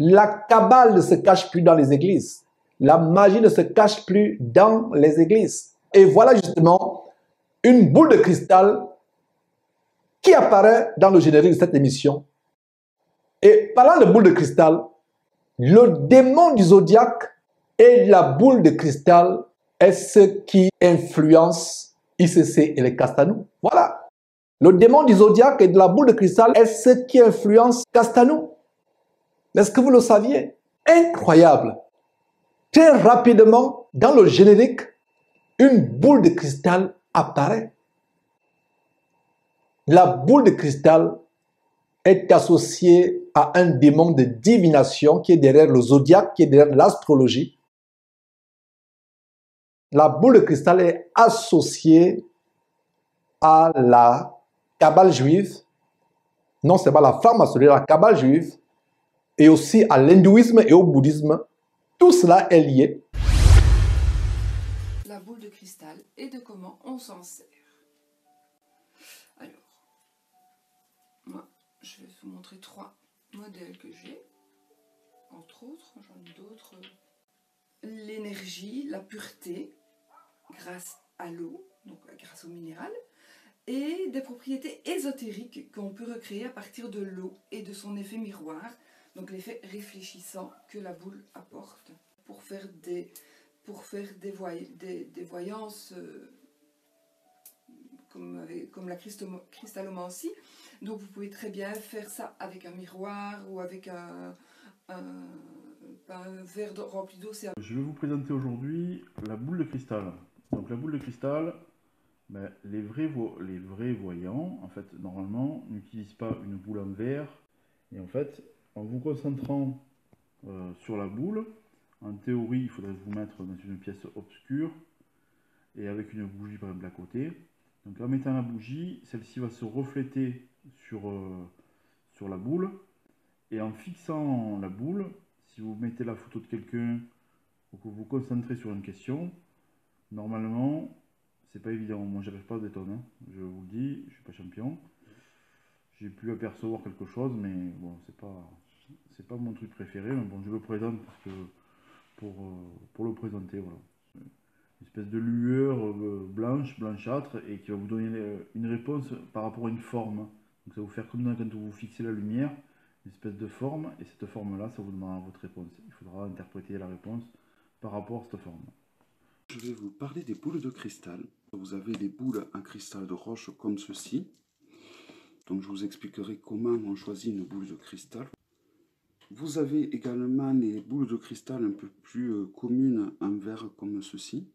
La Kabbale ne se cache plus dans les églises. La magie ne se cache plus dans les églises. Et voilà justement une boule de cristal qui apparaît dans le générique de cette émission. Et parlant de boule de cristal, le démon du zodiaque et la boule de cristal est ce qui influence ICC et les Castanou. Voilà. Le démon du zodiaque et de la boule de cristal est ce qui influence Castanou. Est-ce que vous le saviez? Incroyable. Très rapidement, dans le générique, une boule de cristal apparaît. La boule de cristal est associée à un démon de divination qui est derrière le zodiaque, qui est derrière l'astrologie. La boule de cristal est associée à la Kabbale juive, non seulement la franc-maçonnerie, la Kabbale juive, et aussi à l'hindouisme et au bouddhisme. Tout cela est lié. La boule de cristal et de comment on s'en sert. Alors, moi, je vais vous montrer 3 modèles que j'ai. Entre autres, j'en ai d'autres. L'énergie, la pureté, grâce à l'eau, donc grâce au minéral, et des propriétés ésotériques qu'on peut recréer à partir de l'eau et de son effet miroir. Donc l'effet réfléchissant que la boule apporte pour faire des voyances comme la cristallomancie. Donc vous pouvez très bien faire ça avec un miroir ou avec un verre rempli d'eau. Je vais vous présenter aujourd'hui la boule de cristal. Donc la boule de cristal, ben, les vrais voyants, en fait, normalement, n'utilisent pas une boule en verre. Et en fait, en vous concentrant sur la boule, en théorie, il faudrait vous mettre dans une pièce obscure et avec une bougie par exemple à côté. Donc en mettant la bougie, celle-ci va se refléter sur la boule. Et en fixant la boule, si vous mettez la photo de quelqu'un ou que vous vous concentrez sur une question, normalement, c'est pas évident. Moi, j'arrive pas à détonner, hein. Je vous le dis, je suis pas champion. J'ai pu apercevoir quelque chose, mais bon, c'est pas mon truc préféré. Mais bon, je le présente parce que pour le présenter, voilà. Une espèce de lueur blanchâtre, et qui va vous donner une réponse par rapport à une forme. Donc ça va vous faire comme quand vous fixez la lumière, une espèce de forme, et cette forme-là, ça vous donnera votre réponse. Il faudra interpréter la réponse par rapport à cette forme. Je vais vous parler des boules de cristal. Vous avez les boules en cristal de roche comme ceci. Donc je vous expliquerai comment on choisit une boule de cristal. Vous avez également les boules de cristal un peu plus communes en verre comme ceci.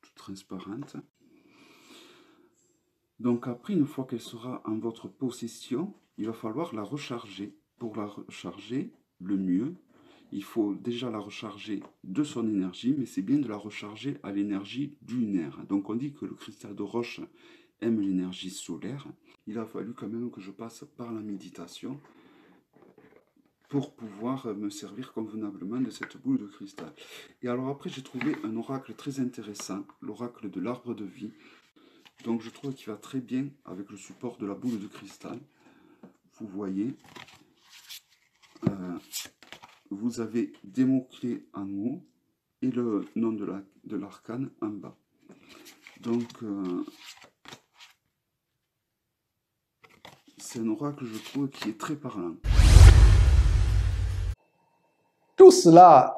Toutes transparentes. Donc après, une fois qu'elle sera en votre possession, il va falloir la recharger. Pour la recharger, le mieux, il faut déjà la recharger de son énergie, mais c'est bien de la recharger à l'énergie lunaire. Donc on dit que le cristal de roche aime l'énergie solaire. Il a fallu quand même que je passe par la méditation pour pouvoir me servir convenablement de cette boule de cristal. Et alors après, j'ai trouvé un oracle très intéressant, l'oracle de l'arbre de vie. Donc je trouve qu'il va très bien avec le support de la boule de cristal. Vous voyez, vous avez des mots-clés en haut et le nom de l'arcane en bas. Donc, c'est un oracle, je trouve, qui est très parlant. Tout cela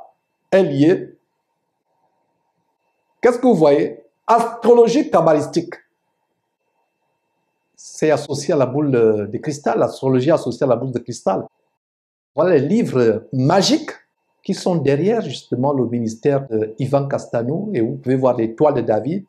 est lié. Qu'est-ce que vous voyez? Astrologie kabbalistique. C'est associé à la boule de cristal, l'astrologie associée à la boule de cristal. Voilà les livres magiques qui sont derrière justement le ministère d'Ivan Castanou, et vous pouvez voir l'étoile de David.